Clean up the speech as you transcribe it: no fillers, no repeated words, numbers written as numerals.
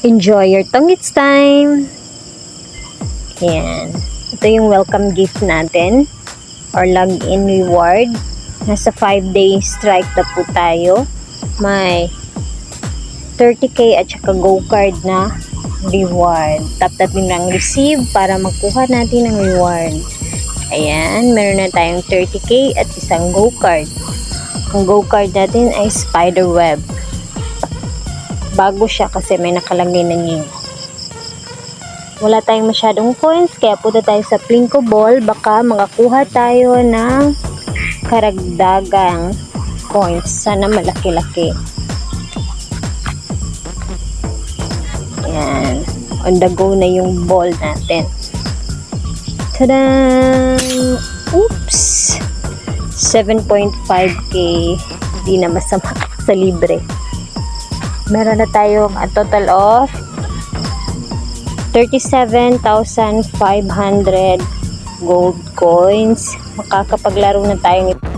Enjoy your tongits time! Ayan. Ito yung welcome gift natin or login reward. Nasa 5-day strike na po tayo. May 30k at saka go card na reward. Tap natin lang receive para makuha natin ang reward. Ayan, meron na tayong 30k at isang go card. Ang go card natin ay spider web. Bago siya kasi may nakalagay na new. Wala tayong masyadong coins kaya punta tayo sa Plinko Ball. Baka makakuha tayo ng karagdagang coins. Sana malaki-laki. Ayan. On the go na yung ball natin. Tadaan! Oops! 7.5k. Di na masama sa libre. Meron na tayong a total of 37,500 gold coins. Makakapaglaro na tayo nito.